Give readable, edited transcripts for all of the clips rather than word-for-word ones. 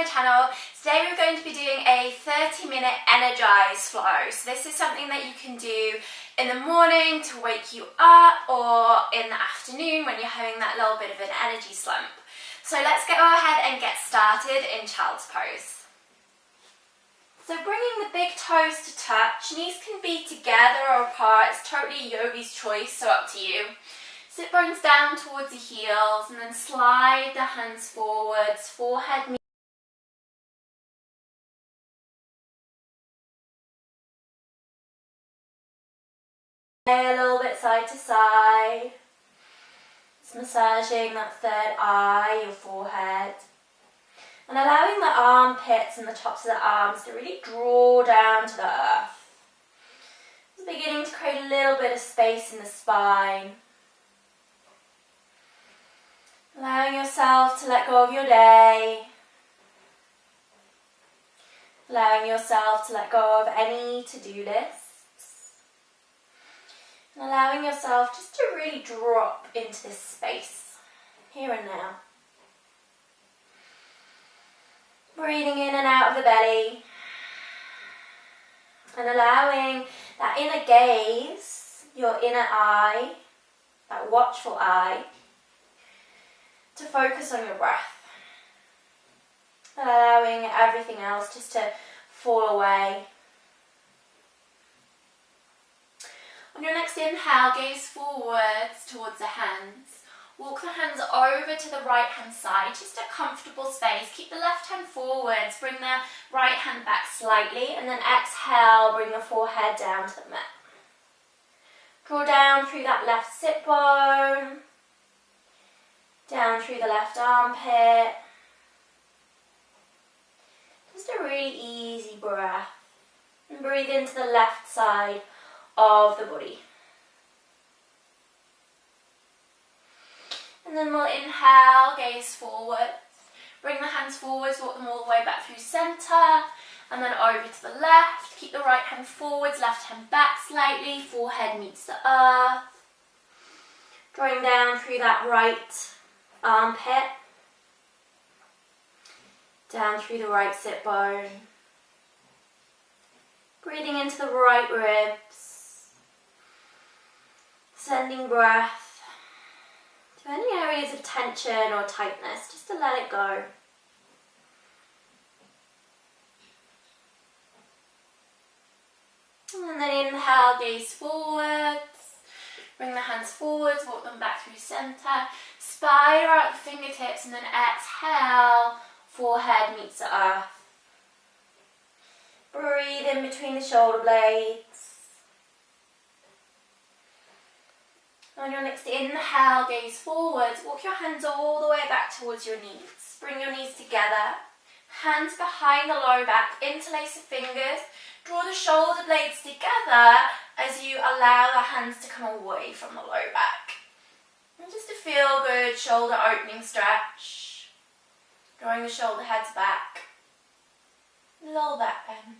my channel. Today we're going to be doing a 30-minute Energise flow. So this is something that you can do in the morning to wake you up, or in the afternoon when you're having that little bit of an energy slump. So let's go ahead and get started in child's pose. So bringing the big toes to touch, knees can be together or apart, it's totally yogi's choice, so up to you. Sit bones down towards the heels and then slide the hands forwards, forehead meets a little bit side to side. Just massaging that third eye, your forehead. And allowing the armpits and the tops of the arms to really draw down to the earth. Just beginning to create a little bit of space in the spine. Allowing yourself to let go of your day. Allowing yourself to let go of any to-do lists. And allowing yourself just to really drop into this space, here and now. Breathing in and out of the belly. And allowing that inner gaze, your inner eye, that watchful eye, to focus on your breath. Allowing everything else just to fall away. On your next inhale, gaze forwards towards the hands. Walk the hands over to the right hand side, just a comfortable space. Keep the left hand forwards, bring the right hand back slightly, and then exhale, bring the forehead down to the mat. Draw down through that left sit bone, down through the left armpit. Just a really easy breath. And breathe into the left side of the body. And then we'll inhale, gaze forwards. Bring the hands forwards, walk them all the way back through centre. And then over to the left. Keep the right hand forwards, left hand back slightly. Forehead meets the earth. Drawing down through that right armpit. Down through the right sit bone. Breathing into the right ribs. Sending breath to any areas of tension or tightness, just to let it go. And then inhale, gaze forwards. Bring the hands forwards, walk them back through centre. Spiral out the fingertips and then exhale, forehead meets the earth. Breathe in between the shoulder blades. On your next inhale, gaze forwards. Walk your hands all the way back towards your knees. Bring your knees together. Hands behind the low back. Interlace the fingers. Draw the shoulder blades together as you allow the hands to come away from the low back. And just a feel good shoulder opening stretch. Drawing the shoulder heads back. Little back bend.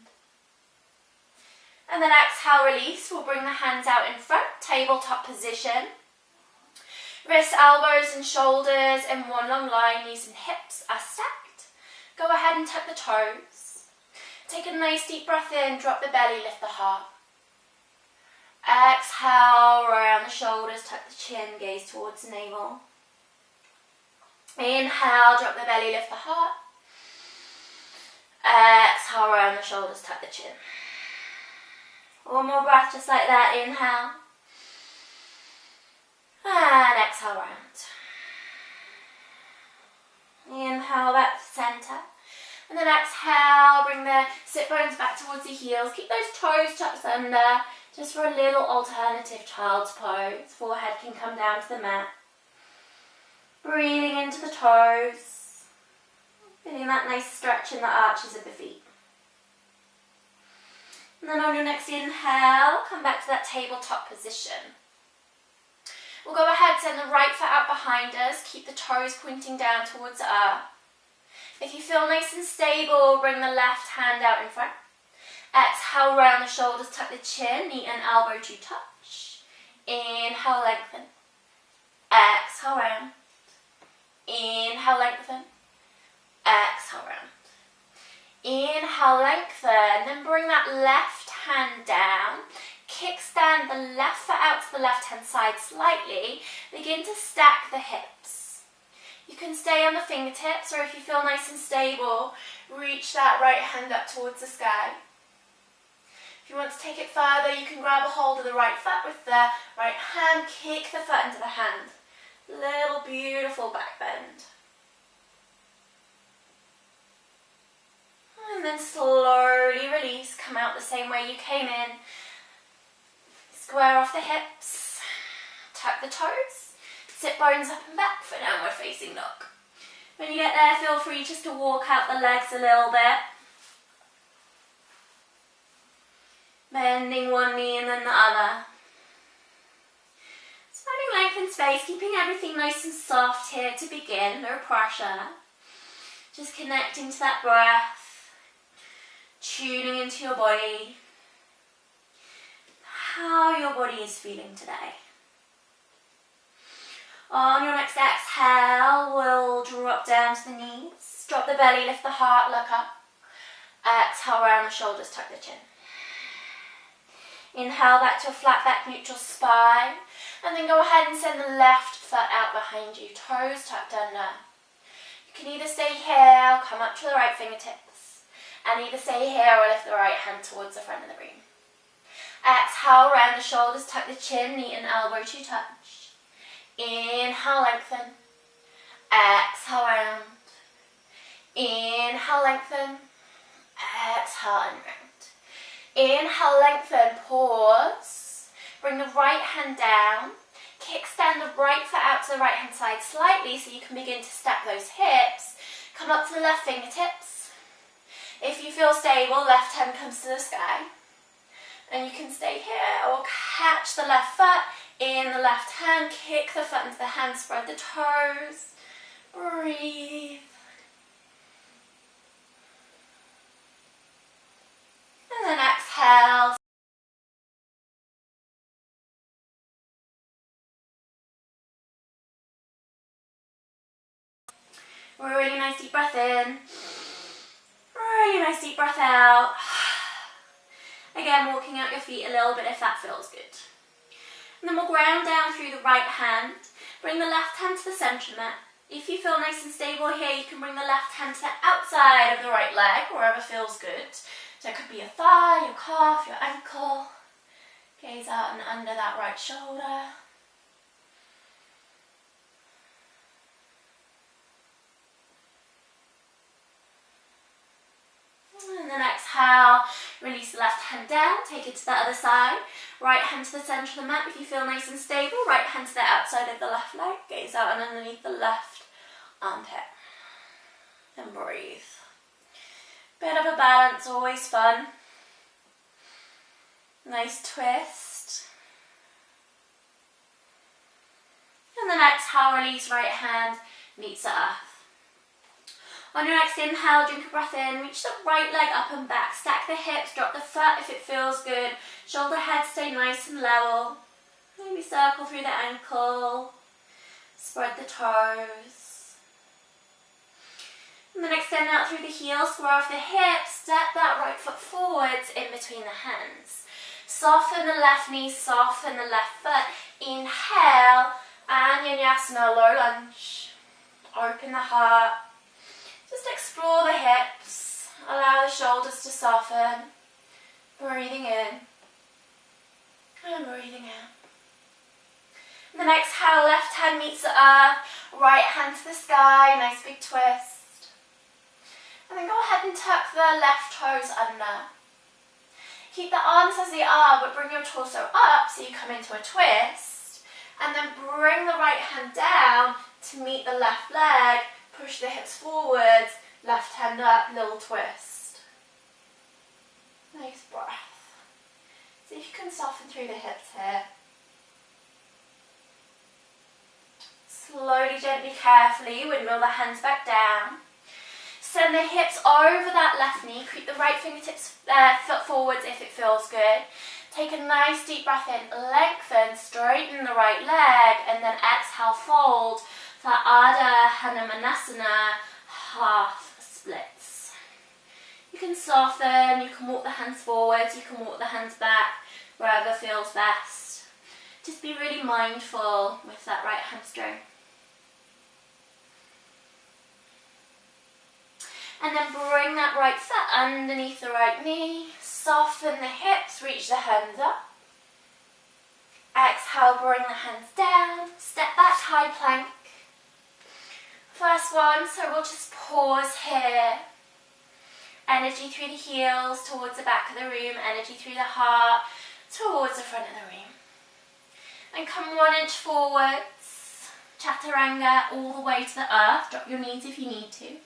And then exhale, release. We'll bring the hands out in front, tabletop position. Wrists, elbows and shoulders in one long line, knees and hips are stacked. Go ahead and tuck the toes. Take a nice deep breath in, drop the belly, lift the heart. Exhale, round the shoulders, tuck the chin, gaze towards the navel. Inhale, drop the belly, lift the heart. Exhale, round the shoulders, tuck the chin. One more breath just like that. Inhale. And exhale round. Inhale back to centre. And then exhale, bring the sit bones back towards the heels. Keep those toes tucked under, just for a little alternative child's pose. Forehead can come down to the mat. Breathing into the toes. Feeling that nice stretch in the arches of the feet. And then on your next inhale, come back to that tabletop position. We'll go ahead, send the right foot out behind us, keep the toes pointing down towards the earth. If you feel nice and stable, bring the left hand out in front. Exhale, round the shoulders, tuck the chin, knee and elbow to touch. Inhale, lengthen. Exhale, round. Inhale, lengthen. Exhale, round. Inhale, lengthen, then bring that left hand down. Kickstand the left foot out to the left hand side slightly. Begin to stack the hips. You can stay on the fingertips, or if you feel nice and stable, reach that right hand up towards the sky. If you want to take it further, you can grab a hold of the right foot with the right hand, kick the foot into the hand. Little beautiful back bend. And then slowly release, come out the same way you came in. Square off the hips, tuck the toes, sit bones up and back for downward facing dog. When you get there, feel free just to walk out the legs a little bit. Bending one knee and then the other. Finding length and space, keeping everything nice and soft here to begin, no pressure. Just connecting to that breath, tuning into your body, how your body is feeling today. On your next exhale, we'll drop down to the knees, drop the belly, lift the heart, look up. Exhale, round the shoulders, tuck the chin. Inhale back to a flat back, neutral spine. And then go ahead and send the left foot out behind you, toes tucked under. You can either stay here or come up to the right fingertips. And either stay here or lift the right hand towards the front of the room. Exhale, round the shoulders, tuck the chin, knee and elbow to touch. Inhale, lengthen. Exhale, round. Inhale, lengthen. Exhale, and round. Inhale, lengthen, pause. Bring the right hand down. Kickstand the right foot out to the right hand side slightly so you can begin to stack those hips. Come up to the left fingertips. If you feel stable, left hand comes to the sky. And you can stay here or catch the left foot in the left hand. Kick the foot into the hand, spread the toes. Breathe. And then exhale. Really nice deep breath in. Really nice deep breath out. Again, walking out your feet a little bit if that feels good. And then we'll ground down through the right hand. Bring the left hand to the centre mat. If you feel nice and stable here, you can bring the left hand to the outside of the right leg, wherever feels good. So it could be your thigh, your calf, your ankle. Gaze out and under that right shoulder. And then exhale, release the left hand down, take it to the other side. Right hand to the centre of the mat if you feel nice and stable. Right hand to the outside of the left leg. Gaze out and underneath the left armpit. And breathe. Bit of a balance, always fun. Nice twist. And then exhale, release right hand, meets the earth. On your next inhale, drink a breath in, reach the right leg up and back, stack the hips, drop the foot if it feels good, shoulder head stay nice and level, maybe circle through the ankle, spread the toes, and then extend out through the heels, square off the hips, step that right foot forwards in between the hands. Soften the left knee, soften the left foot, inhale, Hanumanasana, low lunge, open the heart. Just explore the hips, allow the shoulders to soften, breathing in and breathing out. And then exhale, left hand meets the earth, right hand to the sky, nice big twist. And then go ahead and tuck the left toes under. Keep the arms as they are, but bring your torso up so you come into a twist. And then bring the right hand down to meet the left leg. Push the hips forwards, left hand up, little twist. Nice breath. See if you can soften through the hips here. Slowly, gently, carefully, windmill the hands back down. Send the hips over that left knee, creep the right fingertips foot forwards if it feels good. Take a nice deep breath in, lengthen, straighten the right leg, and then exhale, fold. For Ardha, Hanumanasana, half splits. You can soften, you can walk the hands forwards, you can walk the hands back, wherever feels best. Just be really mindful with that right hamstring. And then bring that right foot underneath the right knee. Soften the hips, reach the hands up. Exhale, bring the hands down. Step back, high plank. First one, so we'll just pause here. Energy through the heels towards the back of the room. Energy through the heart towards the front of the room. And come 1 inch forwards. Chaturanga all the way to the earth. Drop your knees if you need to.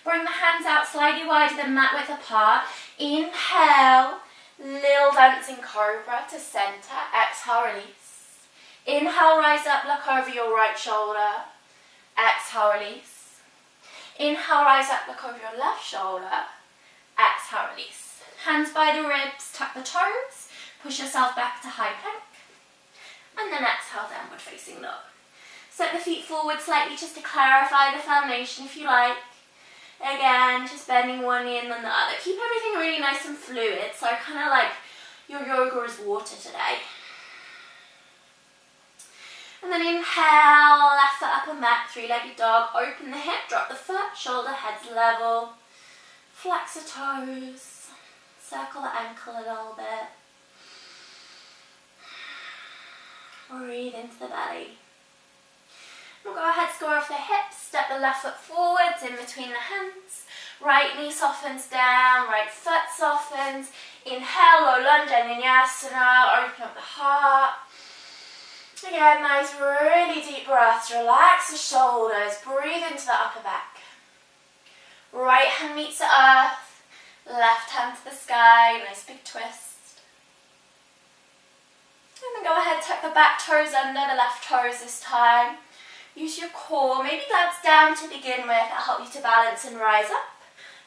Bring the hands out slightly wider than mat width apart. Inhale, little dancing cobra to center. Exhale, release. Inhale, rise up, look over your right shoulder. Exhale, release. Inhale, rise up, look over your left shoulder. Exhale, release. Hands by the ribs, tuck the toes. Push yourself back to high plank. And then exhale, downward facing dog. Step the feet forward slightly just to clarify the foundation if you like. Again, just bending one knee and then the other. Keep everything really nice and fluid, so kind of like your yoga is water today. And then inhale, left foot up and back, three-legged dog. Open the hip, drop the foot, shoulder, head's level. Flex the toes. Circle the ankle a little bit. Breathe into the belly. We'll go ahead, score off the hips, step the left foot forwards in between the hands. Right knee softens down, right foot softens. Inhale, low lunge, Hanumanasana, open up the heart. Again, nice, really deep breaths. Relax the shoulders, breathe into the upper back. Right hand meets the earth, left hand to the sky, nice big twist. And then go ahead, tuck the back toes under the left toes this time. Use your core, maybe glance down to begin with. That'll help you to balance and rise up.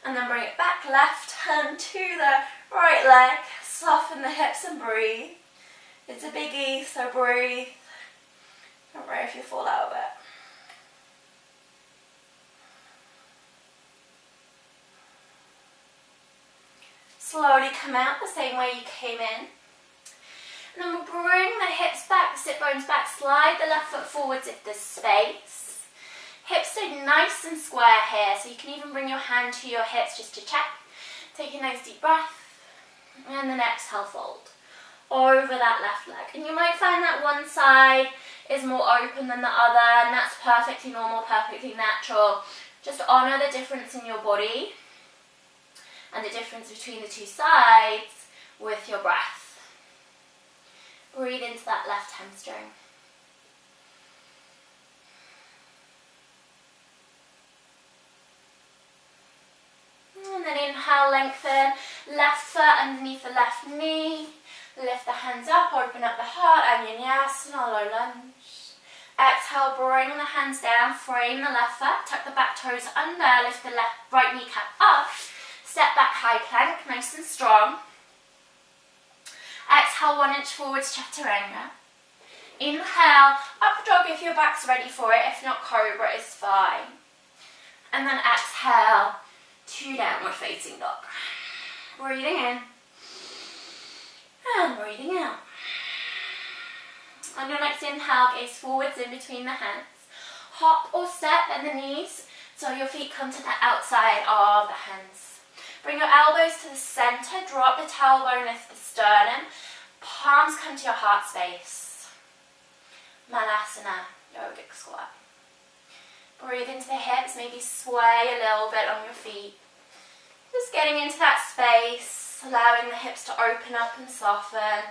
And then bring it back, left hand to the right leg. Soften the hips and breathe. It's a biggie, so breathe. Don't worry if you fall out of it. Slowly come out the same way you came in. And then we'll bring the hips back, the sit bones back, slide the left foot forwards if there's space. Hips stay nice and square here, so you can even bring your hand to your hips just to check. Take a nice deep breath, and then exhale, fold over that left leg. And you might find that one side is more open than the other, and that's perfectly normal, perfectly natural. Just honour the difference in your body and the difference between the two sides with your breath. Breathe into that left hamstring. And then inhale, lengthen, left foot underneath the left knee. Lift the hands up, open up the heart, Hanumanasana, low lunge. Exhale, bring the hands down, frame the left foot, tuck the back toes under, lift the right kneecap up. Step back, high plank, nice and strong. Exhale, 1 inch forwards, chaturanga. Inhale, up dog if your back's ready for it. If not, cobra is fine. And then exhale to downward facing dog. Breathing in. And breathing out. On your next inhale, gaze forwards in between the hands. Hop or step at the knees so your feet come to the outside of the hands. Bring your elbows to the center, drop the tailbone, lift the sternum. Palms come to your heart space. Hanumanasana, Yogic Squat. Breathe into the hips, maybe sway a little bit on your feet. Just getting into that space, allowing the hips to open up and soften.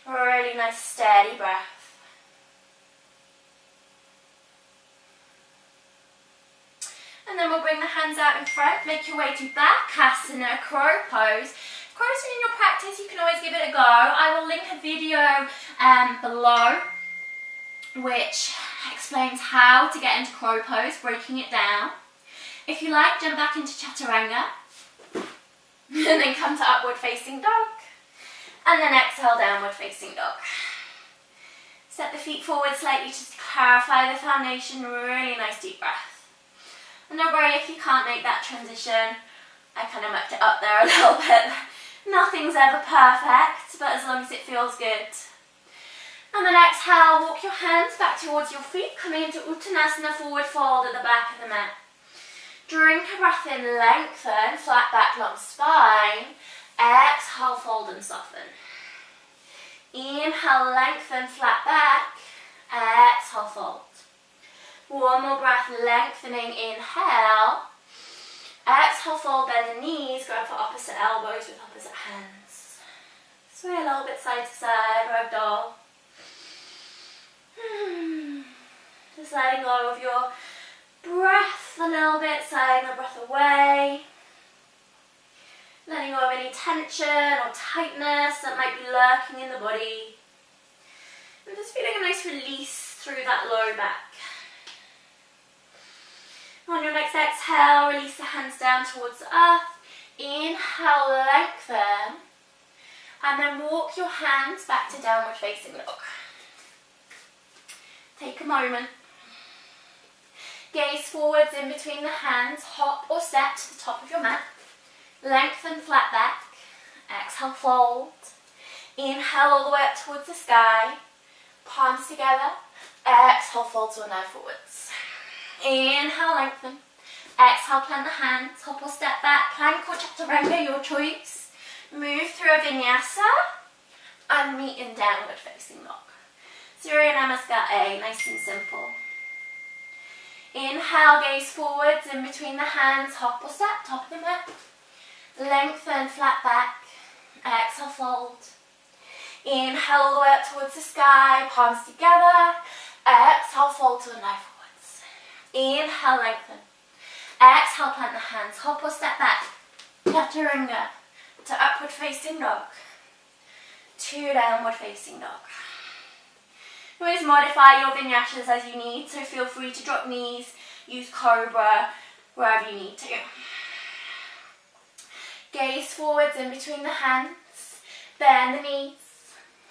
A really nice steady breath. And then we'll bring the hands out in front, make your way to Backasana, crow pose. Of course, in your practice, you can always give it a go. I will link a video below which explains how to get into crow pose, breaking it down. If you like, jump back into chaturanga, and then come to upward facing dog, and then exhale, downward facing dog. Step the feet forward slightly just to clarify the foundation, really nice deep breath. And don't worry if you can't make that transition. I kind of mucked it up there a little bit. Nothing's ever perfect, but as long as it feels good. And then exhale, walk your hands back towards your feet, coming into Uttanasana, forward fold at the back of the mat. Drink a breath in, lengthen, flat back, long spine. Exhale, fold and soften. Inhale, lengthen, flat back. Exhale, fold. One more breath, lengthening, inhale. Exhale, fold, bend the knees, grab for opposite elbows with opposite hands. Sway a little bit side to side, ragdoll. Just letting go of your breath a little bit, signing the breath away. Letting go of any tension or tightness that might be lurking in the body. And just feeling a nice release through that low back. On your next exhale, release the hands down towards the earth. Inhale, lengthen. And then walk your hands back to downward facing dog. Take a moment. Gaze forwards in between the hands. Hop or step to the top of your mat. Lengthen, flat back. Exhale, fold. Inhale all the way up towards the sky. Palms together. Exhale, fold to a knife forwards. Inhale, lengthen. Exhale, plant the hands. Hop or step back. Plank or chaturanga, your choice. Move through a vinyasa. And meet in downward facing dog. Surya Namaskar, nice and simple. Inhale, gaze forwards in between the hands. Hop or step, top of the mat. Lengthen, flat back. Exhale, fold. Inhale all the way up towards the sky. Palms together. Exhale, fold to a knife forwards. Inhale, lengthen. Exhale, plant the hands. Hop or step back. Chaturanga to upward facing dog. To downward facing dog. Always modify your vinyasas as you need, so feel free to drop knees, use cobra, wherever you need to. Gaze forwards in between the hands, bend the knees,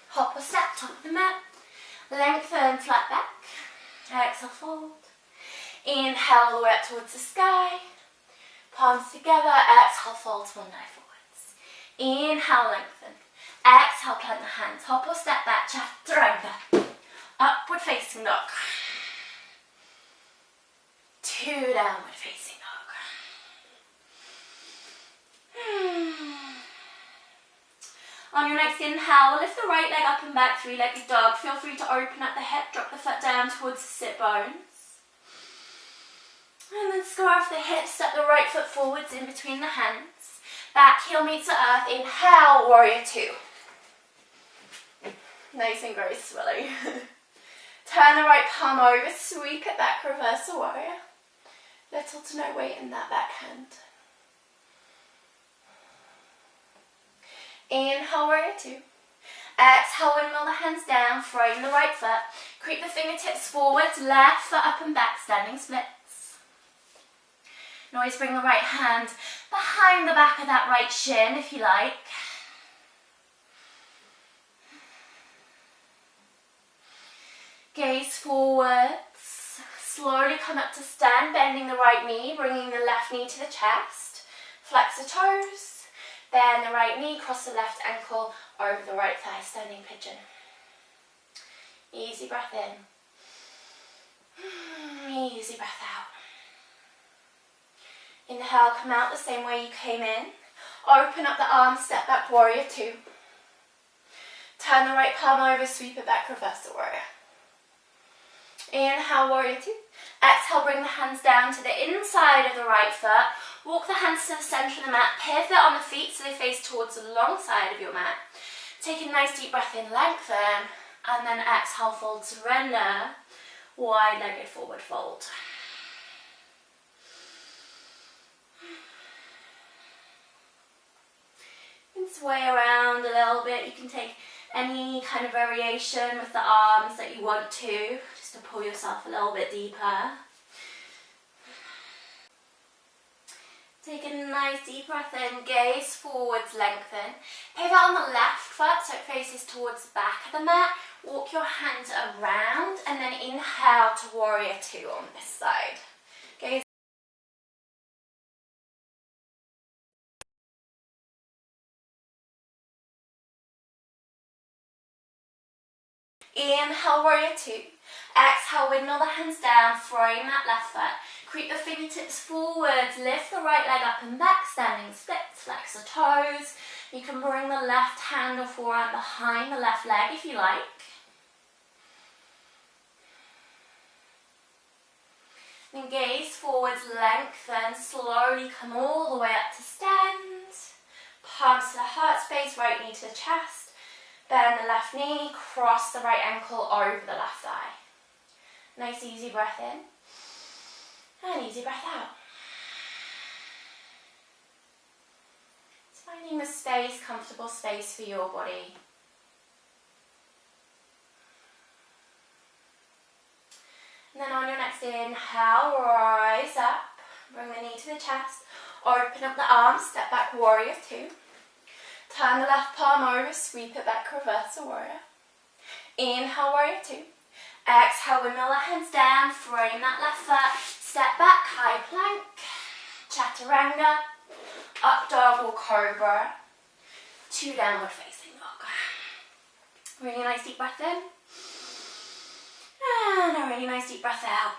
hop or step, top of the mat, lengthen, flat back, exhale, fold. Inhale all the way up towards the sky, palms together, exhale, fold to one knife forwards. Inhale, lengthen, exhale, plant the hands, hop or step back, chaturanga. Upward facing dog. To downward facing dog. On your next inhale, lift the right leg up and back, three-legged dog. Feel free to open up the hip, drop the foot down towards the sit bones. And then scarf the hips, step the right foot forwards in between the hands. Back heel meets the earth. Inhale, warrior two. Nice and gracefully. Turn the right palm over, sweep it back, reverse the warrior. Little to no weight in that back hand. Inhale, warrior two. Exhale, windmill the hands down, frame the right foot. Creep the fingertips forwards, left foot up and back, standing splits. And always bring the right hand behind the back of that right shin if you like. Gaze forwards, slowly come up to stand, bending the right knee, bringing the left knee to the chest. Flex the toes, bend the right knee, cross the left ankle over the right thigh, standing pigeon. Easy breath in, easy breath out. Inhale, come out the same way you came in. Open up the arms, step back, warrior two. Turn the right palm over, sweep it back, reverse the warrior. Inhale, warrior two. Exhale, bring the hands down to the inside of the right foot. Walk the hands to the centre of the mat. Pivot on the feet so they face towards the long side of your mat. Take a nice deep breath in, lengthen. And then exhale, fold, surrender. Wide-legged forward fold. You can sway around a little bit. You can take any kind of variation with the arms that you want to, just to pull yourself a little bit deeper. Take a nice deep breath in, gaze forwards, lengthen. Pivot on the left foot so it faces towards the back of the mat. Walk your hands around and then inhale to warrior two on this side. Gaze Inhale, warrior two. Exhale, windmill the hands down, throwing that left foot. Creep the fingertips forwards, lift the right leg up and back, standing splits, flex the toes. You can bring the left hand or forearm behind the left leg if you like. Then gaze forwards, lengthen, slowly come all the way up to stand. Palms to the heart space, right knee to the chest. Bend the left knee, cross the right ankle over the left thigh. Nice easy breath in and easy breath out. It's finding the space, comfortable space for your body. And then on your next inhale, rise up, bring the knee to the chest, open up the arms, step back, warrior two. Turn the left palm over, sweep it back, reverse warrior. Inhale, warrior two. Exhale, windmill the hands down, frame that left foot, step back, high plank, chaturanga, up dog or cobra, to downward facing dog. Really nice deep breath in, and a really nice deep breath out.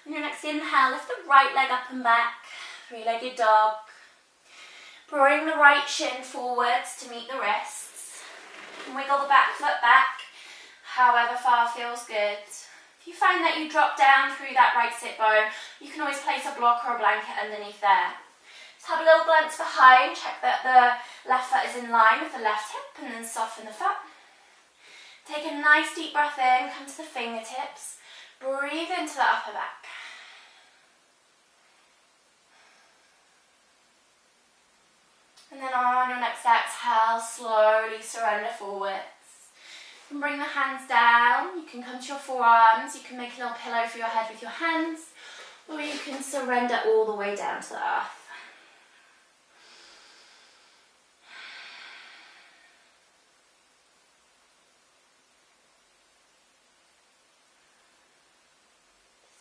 On your next inhale, lift the right leg up and back, three-legged dog. Bring the right shin forwards to meet the wrists. And wiggle the back foot back, however far feels good. If you find that you drop down through that right sit bone, you can always place a block or a blanket underneath there. Just have a little glance behind, check that the left foot is in line with the left hip, and then soften the foot. Take a nice deep breath in, come to the fingertips, breathe into the upper back. And then on your next exhale, slowly surrender forwards. You can bring the hands down, you can come to your forearms, you can make a little pillow for your head with your hands, or you can surrender all the way down to the earth.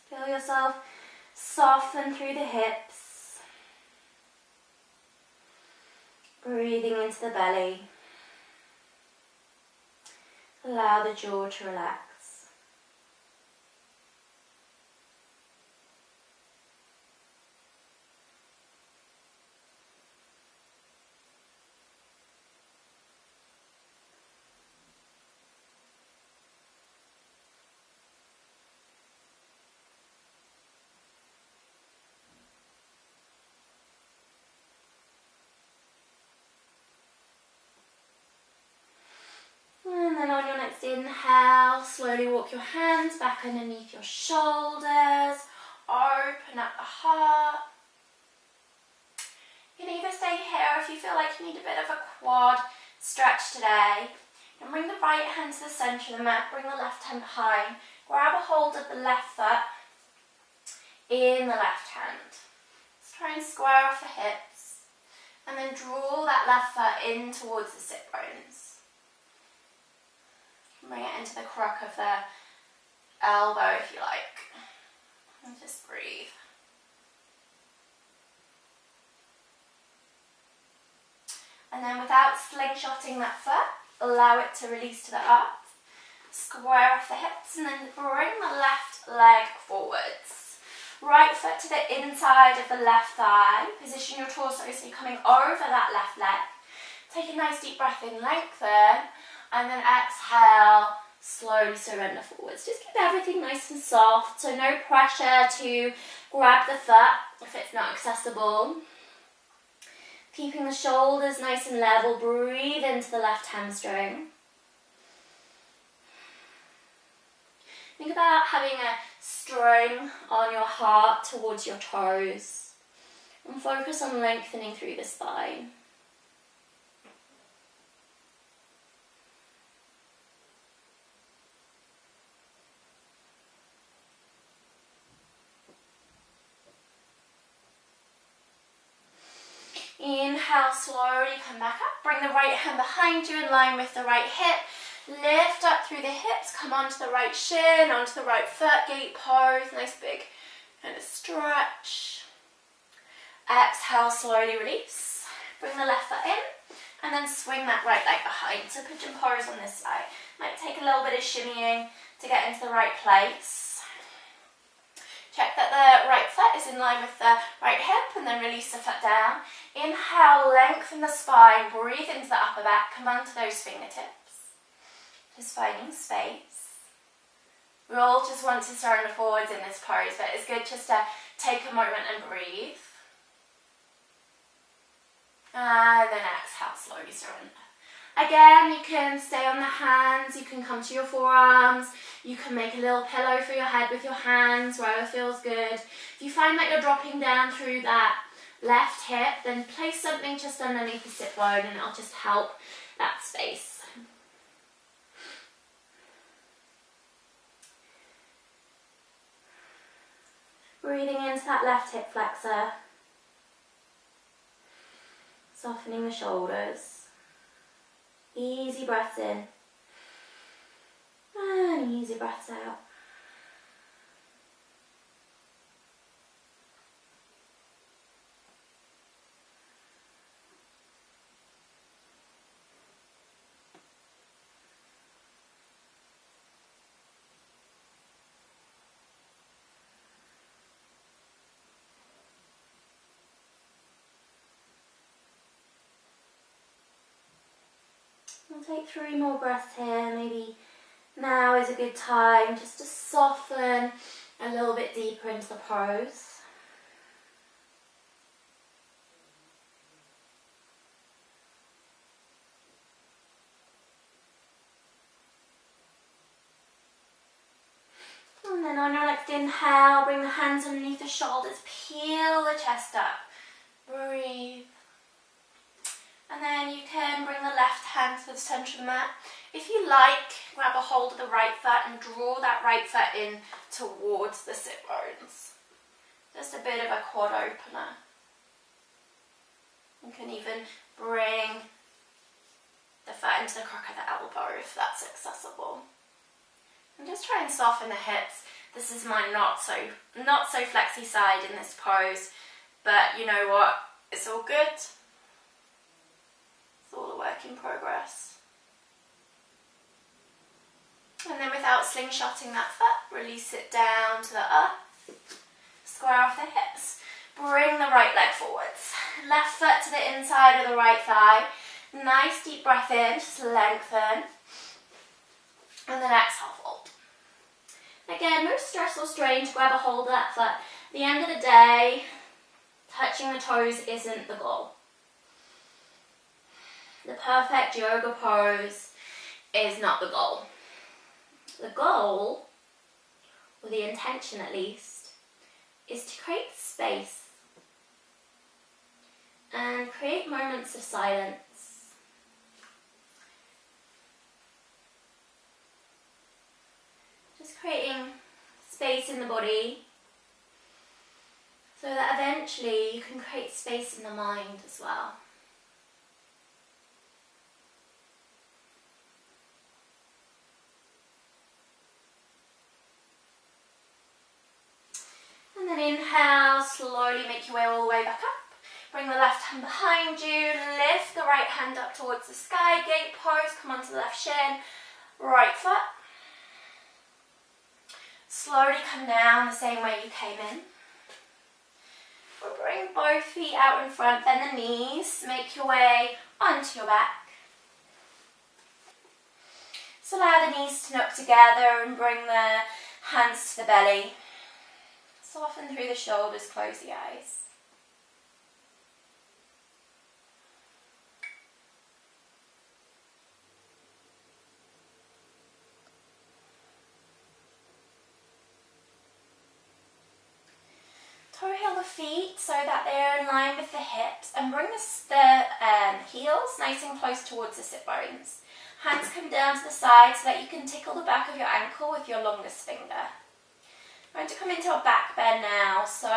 Just feel yourself soften through the hips. Breathing into the belly. Allow the jaw to relax. And then on your next inhale, slowly walk your hands back underneath your shoulders. Open up the heart. You can either stay here if you feel like you need a bit of a quad stretch today. And bring the right hand to the centre of the mat, bring the left hand behind. Grab a hold of the left foot in the left hand. Let's try and square off the hips. And then draw that left foot in towards the sit bones. Bring it into the crook of the elbow if you like. And just breathe. And then without slingshotting that foot, allow it to release to the earth. Square off the hips and then bring the left leg forwards. Right foot to the inside of the left thigh. Position your torso so you're coming over that left leg. Take a nice deep breath in, lengthen. And then exhale, slowly surrender forwards. Just keep everything nice and soft, so no pressure to grab the foot if it's not accessible. Keeping the shoulders nice and level, breathe into the left hamstring. Think about having a string on your heart towards your toes. And focus on lengthening through the spine. Inhale, slowly come back up. Bring the right hand behind you in line with the right hip. Lift up through the hips. Come onto the right shin, onto the right foot. Gate pose. Nice big kind of stretch. Exhale, slowly release. Bring the left foot in. And then swing that right leg behind. So pigeon pose on this side. Might take a little bit of shimmying to get into the right place. Check that the right foot is in line with the right hip, and then release the foot down. Inhale, lengthen the spine, breathe into the upper back, come onto those fingertips. Just finding space. We all just want to surrender forwards in this pose, but it's good just to take a moment and breathe. And then exhale, slowly surrender. Again, you can stay on the hands, you can come to your forearms, you can make a little pillow for your head with your hands, wherever feels good. If you find that you're dropping down through that left hip, then place something just underneath the sit bone and it'll just help that space. Breathing into that left hip flexor. Softening the shoulders. Easy breaths in. And easy breaths out. We'll take 3 more breaths here. Maybe now is a good time just to soften a little bit deeper into the pose. And then on your next inhale, bring the hands underneath the shoulders, peel the chest up, breathe. And then you can bring the left hand to the centre of the mat. If you like, grab a hold of the right foot and draw that right foot in towards the sit bones. Just a bit of a quad opener. You can even bring the foot into the crook of the elbow if that's accessible. And just try and soften the hips. This is my not so flexy side in this pose, but you know what? It's all good. It's all a work in progress. And then without slingshotting that foot, release it down to the earth. Square off the hips. Bring the right leg forwards. Left foot to the inside of the right thigh. Nice deep breath in, just lengthen. And then exhale, fold. Again, no stress or strain to grab a hold of that foot. At the end of the day, touching the toes isn't the goal. The perfect yoga pose is not the goal. The goal, or the intention at least, is to create space and create moments of silence. Just creating space in the body so that eventually you can create space in the mind as well. And then inhale, slowly make your way all the way back up. Bring the left hand behind you, lift the right hand up towards the sky, gate pose, come onto the left shin, right foot. Slowly come down the same way you came in. We'll bring both feet out in front, bend the knees, make your way onto your back. So allow the knees to knock together and bring the hands to the belly. Soften through the shoulders, close the eyes. Toe heel the feet so that they're in line with the hips, and bring the heels nice and close towards the sit bones. Hands come down to the side so that you can tickle the back of your ankle with your longest finger. I'm going to come into a back bend now, so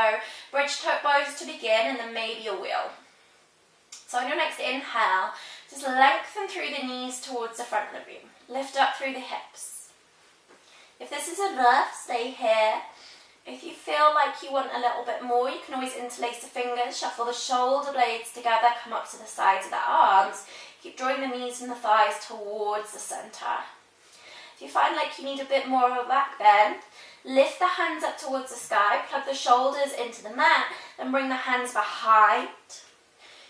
bridge toe pose to begin and then maybe a wheel. So on your next inhale, just lengthen through the knees towards the front of the room. Lift up through the hips. If this is enough, stay here. If you feel like you want a little bit more, you can always interlace the fingers, shuffle the shoulder blades together, come up to the sides of the arms. Keep drawing the knees and the thighs towards the centre. If you find like you need a bit more of a back bend, lift the hands up towards the sky, plug the shoulders into the mat, then bring the hands behind.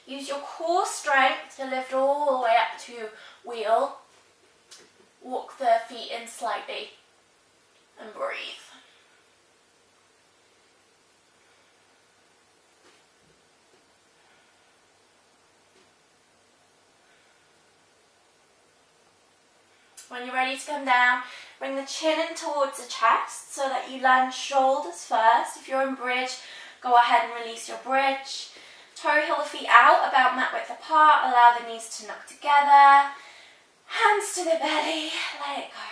Use your core strength to lift all the way up to wheel. Walk the feet in slightly and breathe. When you're ready to come down, bring the chin in towards the chest so that you land shoulders first. If you're in bridge, go ahead and release your bridge. Toe heel the feet out, about mat width apart. Allow the knees to knock together. Hands to the belly, let it go.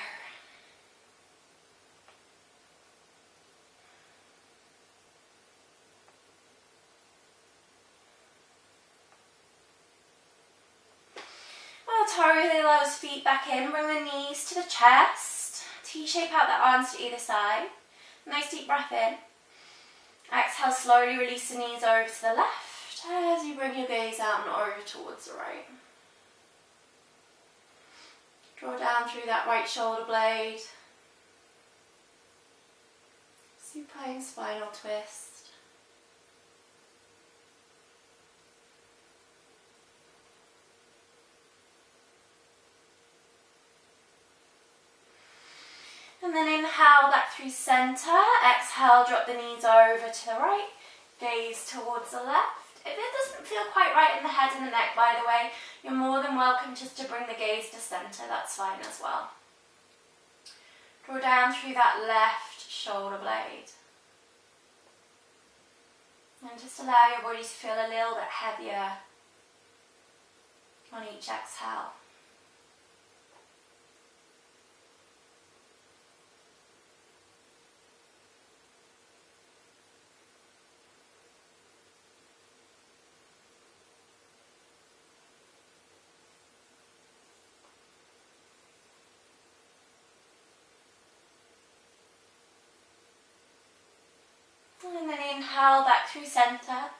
Toe those feet back in, bring the knees to the chest, T-shape out the arms to either side. Nice deep breath in. Exhale, slowly release the knees over to the left as you bring your gaze out and over towards the right. Draw down through that right shoulder blade. Supine spinal twist. And then inhale back through centre. Exhale, drop the knees over to the right. Gaze towards the left. If it doesn't feel quite right in the head and the neck, by the way, you're more than welcome just to bring the gaze to centre. That's fine as well. Draw down through that left shoulder blade. And just allow your body to feel a little bit heavier on each exhale. And then inhale back through centre.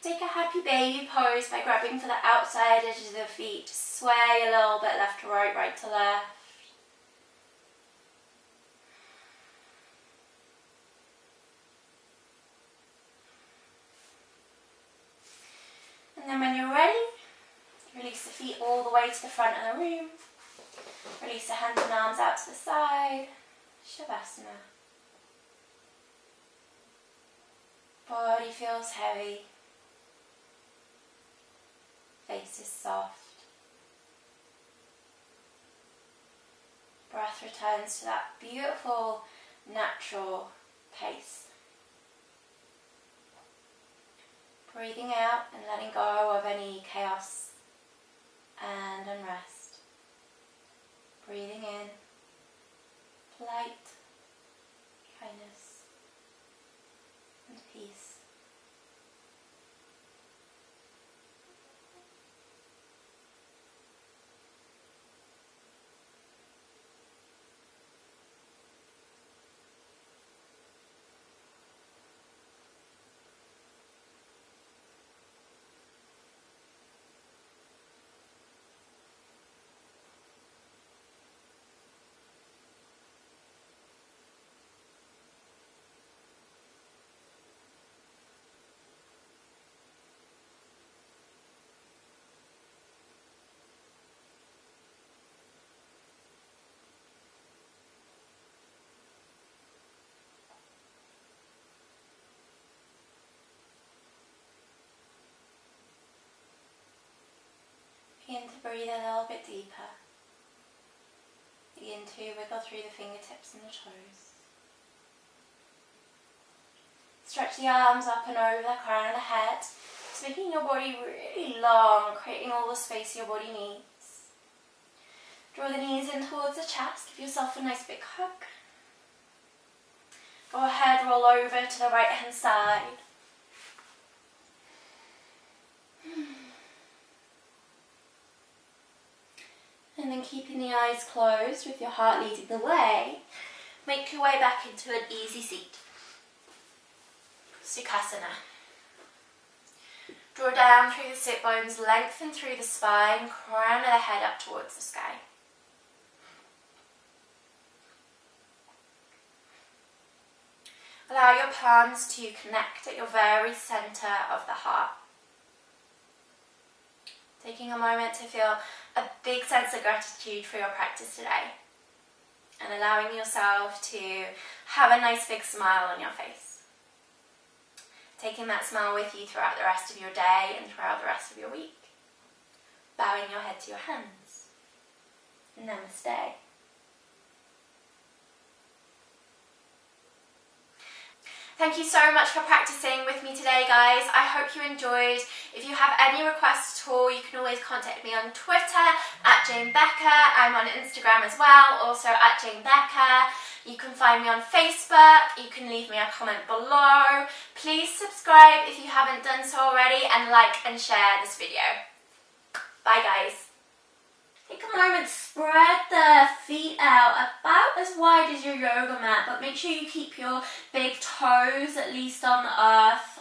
Take a happy baby pose by grabbing for the outside edges of the feet. Sway a little bit left to right, right to left. And then when you're ready, release the feet all the way to the front of the room. Release the hands and arms out to the side. Shavasana. Body feels heavy. Face is soft. Breath returns to that beautiful, natural pace. Breathing out and letting go of any chaos and unrest. Breathing in, light, kindness, and peace. Begin to breathe a little bit deeper. Begin to wiggle through the fingertips and the toes. Stretch the arms up and over the crown of the head, just making your body really long, creating all the space your body needs. Draw the knees in towards the chest, give yourself a nice big hug. Go ahead, roll over to the right hand side. And then keeping the eyes closed with your heart leading the way, make your way back into an easy seat. Sukhasana. Draw down through the sit bones, lengthen through the spine, crown of the head up towards the sky. Allow your palms to connect at your very centre of the heart. Taking a moment to feel a big sense of gratitude for your practice today, and allowing yourself to have a nice big smile on your face. Taking that smile with you throughout the rest of your day and throughout the rest of your week. Bowing your head to your hands. Namaste. Thank you so much for practicing with me today, guys. I hope you enjoyed. If you have any requests at all, you can always contact me on Twitter at JayneBecca. I'm on Instagram as well, also at JayneBecca. You can find me on Facebook. You can leave me a comment below. Please subscribe if you haven't done so already, and like and share this video. Bye, guys. Take a moment, spread the feet out about as wide as your yoga mat, but make sure you keep your big toes at least on the earth,